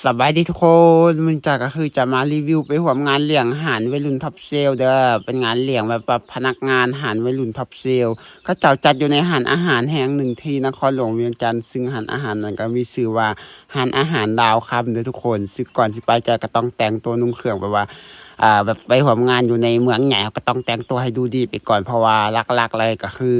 สบายดีทุกคนมันจะก็คือจะมารีวิวไปร่วมงานเลี้ยงอาหารวัยรุ่นท็อปเซลเด้อเป็นงานเลี้ยงแบบพนักงานอาหารวัยรุ่นท็อปเซลเขาเจ้าจัดอยู่ในหานอาหารแห่งหนึ่งที่นครหลวงเวียงจันทร์ซึ่งหานอาหารนั้นก็มีชื่อว่าหานอาหารดาวคำเด้อทุกคนซึ่งก่อนสิไปก็ต้องแต่งตัวนุ่งเครื่องแบบว่าแบบไปร่วมงานอยู่ในเมืองใหญ่ก็ต้องแต่งตัวให้ดูดีไปก่อนเพราะว่าหลักๆเลยก็คือ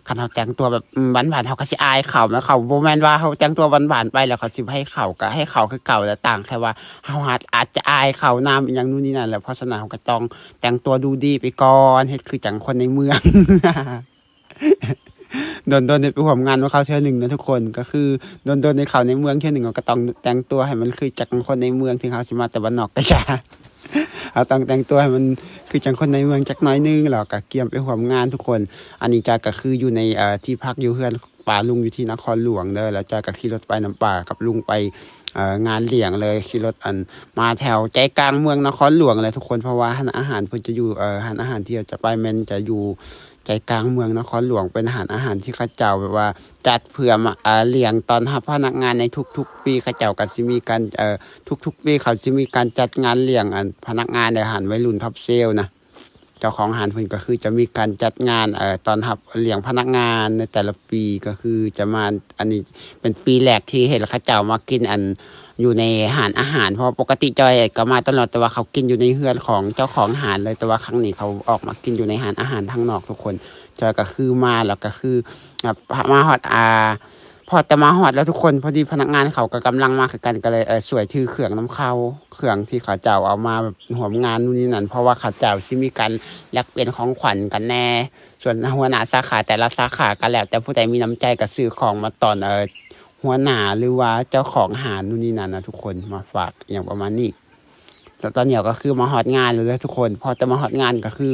คันเขาแต่งตัวแบบหวานๆเขาก็สิอายเขาแล้วเขาบ่แม่นว่าเขาแต่งตัวหวานๆไปแล้วเขาสิให้เขาก็ให้เขาคือเก่าแล้วต่างแค่ว่าเขาอาจจะอายเขานำอย่างนู้นนี่นั่นแหละเพราะฉะนั้นเขาก็ต้องแต่งตัวดูดีไปก่อนเฮ็ดคือจังคนในเมือง โดนในไปร่วมงานของเขาเทื่อหนึ่งนะทุกคนก็คือโดนในเขาในเมืองเทื่อหนึ่งก็ต้องแต่งตัวให้มันคือจังคนในเมืองที่เขาสิมาแต่บ้านนอกก็จะ เอาต้องแต่งตัวให้มันคือจังคนในเมืองจักน้อยนึงแล้วก็เกียมไปร่วมงานทุกคนอันนี้ก็คืออยู่ในที่พักอยู่เฮือนป่าลุงอยู่ที่นครหลวงเด้อแล้วก็ขี่รถไปน้ำป่ากับลุงไปงานเลี้ยงเลยขี่รถมาแถวใจกลางเมืองนครหลวงเลยทุกคนเพราะว่าร้านอาหารเพิ่นจะอยู่ร้านอาหารที่จะไปแม่นจะอยู่ใจกลางเมืองนครหลวงเป็นร้านอาหารที่เขาเจ้าแบบว่าจัดเพื่อมาเลี้ยงตอนรับพนักงานในทุกๆปีเขาเจ้าก็สิมีการทุกๆปีเขาจะมีการจัดงานเลี้ยงพนักงานในอาหารวัยรุ่นท็อปเซลนะเจ้าของอาหารเพิ่นก็คือจะมีการจัดงานตอนรับเลี้ยงพนักงานในแต่ละปีก็คือจะมาอันนี้เป็นปีแรกที่เห็นเขาเจ้ามากินอยู่ในอาหารเพราะปกติจอยก็มาตลอดแต่ว่าเขากินอยู่ในเฮือนของเจ้าของอาหารเลยแต่ว่าครั้งนี้เขาออกมากินอยู่ในอาหารทางนอกทุกคนจอยก็คือมาแล้วก็คือมาฮอดพอแต่มาฮอดแล้วทุกคนพอดีพนักงานเขาก็กำลังมาคือกันก็เลยสวยชื่อเครื่องน้ำเข้าเครื่องที่เขาเจ้าเอามาแบบหัวงานนู่นนี่นั่นเพราะว่าเขาเจ้าสิมีการแลกเปลี่ยนของขวัญกันแน่ส่วนหัวหน้าสาขาแต่ละสาขาก็แล้วแต่ผู้ใดมีน้ำใจก็ซื้อของมาตอนหัวหน้าหรือว่าเจ้าของหานู่นนี่นั่นนะทุกคนมาฝากอย่างประมาณนี้แต่ตอนนี้ก็คือมาฮอดงานเลยทุกคนพอจะมาฮอดงานก็คือ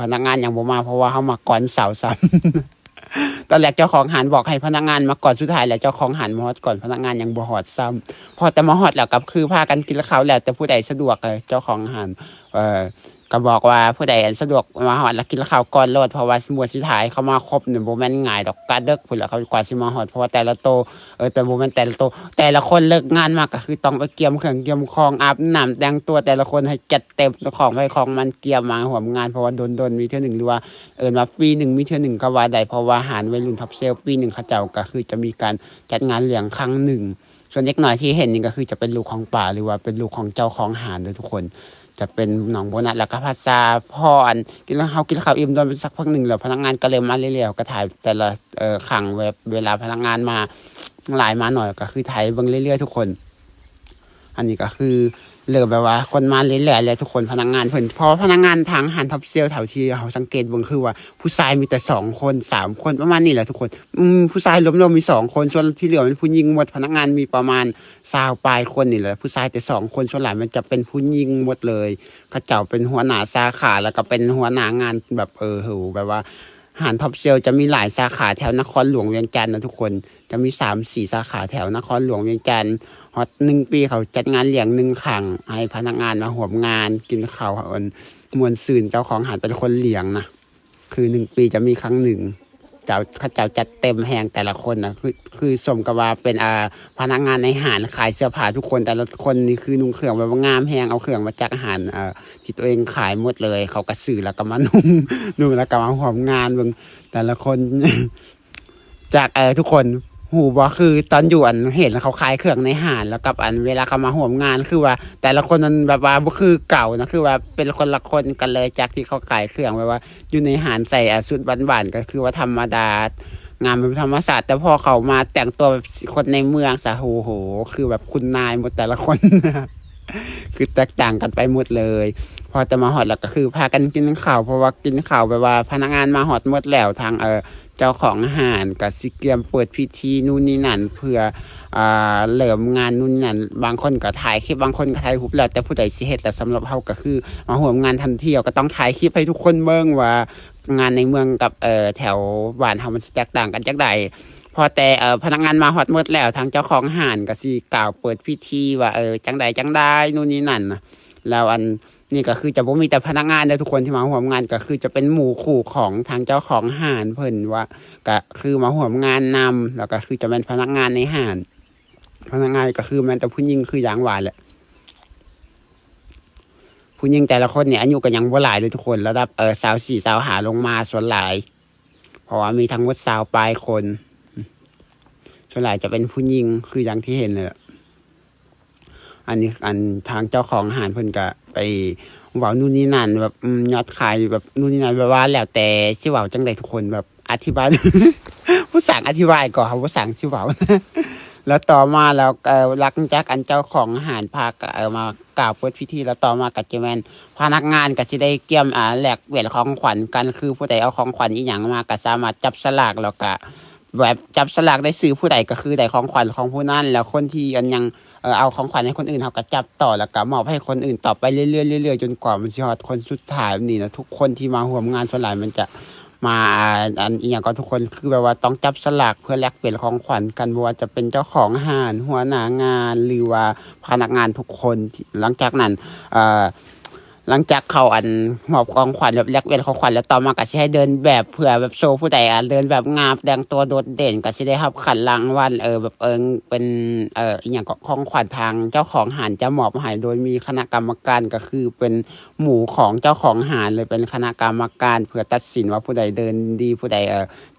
พนักงานยังบ่มาเพราะว่าเขามาก่อนเสาร์ซ้ำ ตอนแรกเจ้าของหารบอกให้พนักงานมาก่อนสุดท้ายแล้วเจ้าของหารมาฮอดก่อนพนักงานยังบ่ฮอดซ้ำพอแต่มาฮอดแล้วก็คือพากันกินข้าวแล้วแต่ผู้ใดสะดวกเลยเจ้าของหารก็บอกว่าผู้ใดสะดวกมาฮอดแล้วกินข้าวก่อนโลดเพราะว่าหมวดสุดท้ายเขามาครบเนี่ยบ่แม่นง่ายดอกกะดึกพุ่นแล้วเขากว่าสิมาฮอดเพราะว่าแต่ละโตแต่บ่แม่นแต่ละโตแต่ละคนเลิกงานมาก็คือต้องไปเกียมเครื่องเกียมของอาบน้ำแต่งตัวแต่ละคนให้จัดเต็มของไว้ของมันเกียมมาร่วมงานเพราะว่าโดนมีเทื่อนึงหรือว่ามาปีนึงมีเทื่อนึงก็ว่าได้เพราะว่าอาหารวัยรุ่นท็อปเซลปีนึงเขาเจ้าก็คือจะมีการจัดงานเลี้ยงครั้งหนึ่งส่วนเล็กน้อยที่เห็นนี่ก็คือจะเป็นลูกของป่าหรือว่าเป็นลูกของเจ้าของหาดโดยทุกคนจะเป็นหนองโบนัสแล้วก็พัชาพรกินข้าวอิ่มโดนเป็นสักพักหนึ่งแล้วพนักงานก็เลยมาเรื่อยๆก็ถ่ายแต่ละครั้งเวลาพนักงานมาหลายมาหน่อยก็คือถ่ายเบิ่งเรื่อยๆทุกคนอันนี้ก็คือเริ่มแบบว่าคนมาเรื่อยๆเลยทุกคนพนักงานเพิ่นเพราะพนักงานทางหันท็อปเซลแถวที่เขาสังเกตเบิ่งคือว่าผู้ชายมีแต่2 คน3 คนประมาณนี้แหละทุกคนผู้ชายรวมๆมี2 คนส่วนที่เหลือเป็นผู้หญิงหมดพนักงานมีประมาณ20ปลายคนนี่แหละผู้ชายแต่2 คนส่วนหลายมันจะเป็นผู้หญิงหมดเลยเขาเจ้าเป็นหัวหน้าสาขาแล้วก็เป็นหัวหน้างานแบบโหแบบว่าหารท็อปเซลจะมีหลายสาขาแถวนครหลวงเวียงจันทร์นะทุกคนจะมี3-4สาขาแถวนครหลวงเวียงจันทร์ฮอต1 ปีเขาจัดงานเลี้ยง1 ครั้งให้พนักงานมาร่วมงานกินข้าวมวลซืนเจ้าของหาดเป็นคนเลี้ยงนะคือ1 ปีจะมีครั้งหนึ่งเขาเจ้าจัดเต็มแหงแต่ละคนนะคือสมกับว่าเป็นพนักงานในหาดขายเสื้อผ้าทุกคนแต่ละคนนี่คือนุ่งเครื่องแบบงามแหงเอาเครื่องมาจากอาหารที่ตัวเองขายหมดเลยเขาก็ซื้อแล้วก็มานุ่งแล้วก็มาร่วมงานเบิ่งแต่ละคน จากทุกคนหูบ่คือตอนอยู่เห็นเขาขายเครื่องในห้างแล้วกับเวลาเขามาร่วมงานคือว่าแต่ละคนมันแบบว่าบ่คือเก่านะคือว่าเป็นคนละคนกันเลยจากที่เขาขายเครื่องแบบว่าอยู่ในห้างใส่ชุดบ้านๆก็คือว่าธรรมดางานเป็นธรรมศาสตร์แต่พอเขามาแต่งตัวแบบคนในเมืองซะโอ้โหคือแบบคุณนายหมดแต่ละคน คือแตกต่างกันไปหมดเลยพอจะมาฮอดแล้วก็คือพากันกินข้าวเพราะว่ากินข้าวแบบว่าพนักงานมาฮอดหมดแล้วทางเจ้าของอาหารก็สิเตรียมเปิดพิธีนู่นนี่นั่นเพื่อเริ่มงานนู่นนี่นั่นบางคนก็ถ่ายคลิปบางคนก็ถ่ายรูปแล้วแต่ผู้ใดสิเฮ็ดแต่สำหรับเฮาก็คือมาร่วมงานทันทีก็ต้องถ่ายคลิปให้ทุกคนเบิ่งว่างานในเมืองกับแถวบ้านเฮามันแตกต่างกันจักใดพอแต่พนักงานมาฮอดหมดแล้วทางเจ้าของห้างก็สิกล่าวเปิดพิธีว่าจังใดนู่นนี่นั่นนะแล้วนี่ก็คือจะบ่มีแต่พนักงานเด้อทุกคนที่มาร่วมงานก็คือจะเป็นหมู่คู่ของทางเจ้าของห้างเพิ่นว่าก็คือมาร่วมงานนำแล้วก็คือจะเป็นพนักงานในห้าง พนักงานก็คือแม้แต่ผู้หญิงคืออย่างว่าแหละผู้หญิงแต่ละคนเนี่ยอายุก็ยังบ่หลายเลยทุกคนระดับ24 25ลงมาส่วนหลายเพราะว่ามีทั้งหมด20 ปลายคนส่วนหลายจะเป็นผู้หญิงคืออย่างที่เห็นเลยอันนี้ทางเจ้าของอาหารเพิ่นก็ไปเว้านู่นนี่นั่นแบบยอดขายแบบนู่นนี่นั่นแบบว่าแล้วแต่สิเว้าจังได๋ทุกคนแบบอธิบาย ผู้สั่งอธิบายก่อนครับผู้สั่งสิเว้า แล้วต่อมาแล้วหลังจากอันเจ้าของอาหารพามากล่าวเปิดพิธีแล้วต่อมาก็จะแม่นพนักงานก็สิได้เกี่ยมแลกเปลี่ยนของขวัญกันคือผู้ใดเอาของขวัญอีหยังมาก็สามารถจับสลากแล้วก็แบบจับสลากได้ซื้อผู้ใดก็คือได้ของขวัญของผู้นั้นแล้วคนที่อันยังเอาของขวัญให้คนอื่นเขาก็จับต่อแล้วก็มอบให้คนอื่นต่อไปเรื่อยๆเรื่อยๆจนกว่ามันสิฮอดคนสุดท้ายนี่นะทุกคนที่มาร่วมงานส่วนหลายมันจะมาอันอีหยังก็ทุกคนคือแบบว่าต้องจับสลากเพื่อแลกเปลี่ยนของขวัญกันบ่ว่าจะเป็นเจ้าของอาหารหัวหน้างานหรือว่าพนักงานทุกคนหลังจากนั้นหลังจากเขามอบของขวัญแบบแลกเปลี่ยนของขวัญแล้วต่อมาก็สิให้เดินแบบเพื่อแบบโชว์ผู้ใดเดินแบบงามแสดงตัวโดดเด่นก็สิได้รับขันรางวัลแบบเป็นอีหยังก็ของขวัญทางเจ้าของอาหารจะมอบให้โดยมีคณะกรรมการก็คือเป็นหมู่ของเจ้าของอาหารเลยเป็นคณะกรรมการเพื่อตัดสินว่าผู้ใดเดินดีผู้ใด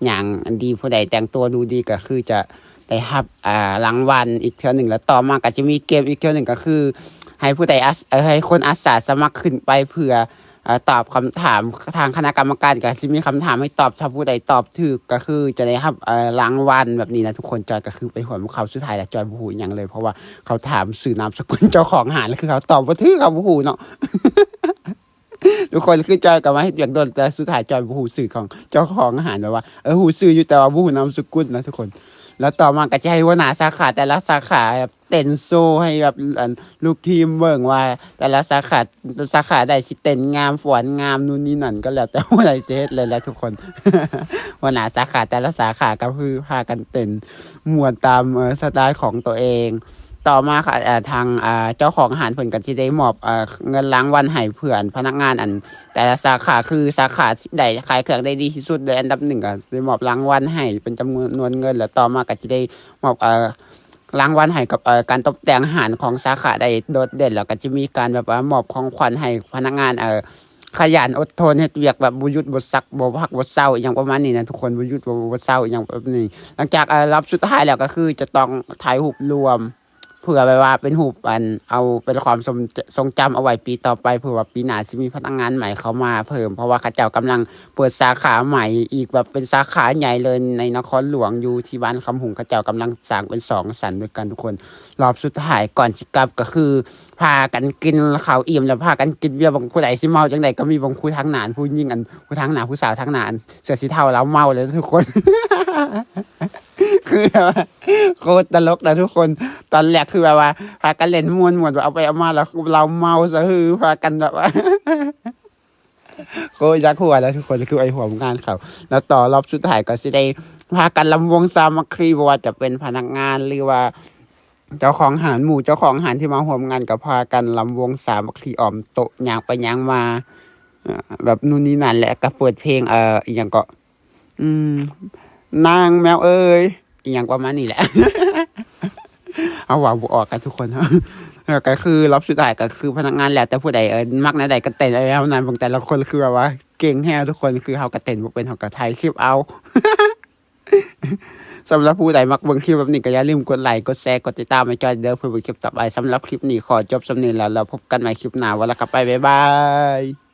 หยังดีผู้ใดแต่งตัวดูดีก็คือจะได้รับรางวัลอีกเทื่อนึงแล้วต่อมาก็จะมีเกมอีกเทื่อนึงก็คือให้ผู้ใดให้คนอาสาสมัครขึ้นไปเพื่อตอบคำถามทางคณะกรรมการก็จะมีคำถามให้ตอบถ้าผู้ใดตอบถูกก็คือจะได้รับรางวัลแบบนี้นะทุกคนจอยก็คือไปหัวเขาสุดท้ายแล้วจอยบ่ฮู้หยังเลยเพราะว่าเขาถามสื่อนามสกุลเจ้าของอาหารแล้วคือเขาตอบบ่ถูกเขาบ่ฮู้เนาะ ทุกคนคือจอยก็มาเฮ็ดเวียกโดนแต่สุดท้ายจอยบ่ฮู้ชื่อของเจ้าของอาหารแบบว่าฮู้ชื่ออยู่แต่ว่าบ่ฮู้นามสกุลนะทุกคนแล้วต่อมาก็จะให้หัวหน้าสาขาแต่ละสาขาเต้นโชว์ให้แบบลูกทีมเบิ่งว่าแต่ละสาขาใดสิเต้นงามฟ้อนงามนู่นนี่นั่นก็แล้วแต่ผู้ใดสิเฮ็ดเลยแหละทุกคน หัวหน้าสาขาแต่ละสาขาก็คือพากันเต้นม่วนตามสไตล์ของตัวเองต่อมาค่ะทางเจ้าของอาหารเพิ่นก็สิได้มอบเงินรางวัลให้เพื่อนพนักงานแต่ละสาขาคือสาขาใดขายเครื่องได้ดีที่สุดเลยอันดับ1ก็สิมอบรางวัลให้เป็นจำนวนเงินแล้วต่อมาก็สิได้มอบรางวัลให้กับการตกแต่งอาหารของสาขาได้โดดเด่นแล้วก็จะมีการแบบว่ามอบของขวัญให้พนักงานขยันอดทนเฮ็ดเวียกแบบบ่หยุดบ่ซักบ่พักบ่เซาอย่างประมาณนี้นะทุกคนบ่หยุดบ่เซาอย่างแบบนี้หลังจากรับสุดท้ายแล้วก็คือจะต้องถ่ายรูปรวมเผื่อไว้ว่าเป็นรูปเอาเป็นความทรงจำเอาไว้ปีต่อไปเผื่อว่าปีหน้าสิมีพนักงานใหม่เข้ามาเพิ่มเพราะว่าเขาเจ้ากำลังเปิดสาขาใหม่อีกแบบเป็นสาขาใหญ่เลยในนครหลวงอยู่ที่บ้านคำหุงเขาเจ้ากำลังสร้างเป็น2 สันด้วยกันทุกคนรอบสุดท้ายก่อนสิกลับก็คือพากันกินข้าวอิ่มแล้วพากันกินเบียร์บางผู้ใดสิเมาจังไดก็มีบางผู้ทั้งหนานผู้ยิ่งผู้ทั้งหนานผู้สาวทั้งหนานเสื้อสีเทาแล้วเมาเลยทุกคน คือแบบว่าโคตรตลกนะทุกคนตอนแรกคือแบบว่าพากันเล่นม่วนแบบเอาไปเอามาแล้วเราเมาซะคือพากันแบบว่า โคตรยักหัวแล้วทุกคนคือไอ้หัวงานเขาแล้วต่อรอบสุดท้ายก็สิได้พากันลำวงสามัคคีบ่ว่าจะเป็นพนักงานหรือว่าเจ้าของอาหารหมู่เจ้าของอาหารที่มาร่วมงานก็พากันลำวงสามัคคีอ้อมโต๊ะย่างไปย่างมาแบบนู่นนี่นั่นแหละก็เปิดเพลงอีหยังก็นางแมวเอ้ยอีหยังประมาณนี้แหละ เอาว่าบ่ออกกันทุกคนก็คือรอบสุดท้ายก็คือพนักงานแหละแต่ผู้ใดมักแนวใดก็เต้นแล้วนั้นบางแต่ละคนคือแบบว่าเก่งแฮะทุกคนคือเฮาก็เต้นบ่เป็นเฮาก็ถ่ายคลิปเอา สำหรับผู้ใดมักเบิ่งคลิปแบบนี้ก็อย่าลืมกดไลค์กดแชร์กดติดตามให้จอยเด้อเพื่อเบิ่งคลิปต่อไปสำหรับคลิปนี้ขอจบสำนี้แล้วเราพบกันใหม่คลิปหน้าวันละครับบ๊ายบาย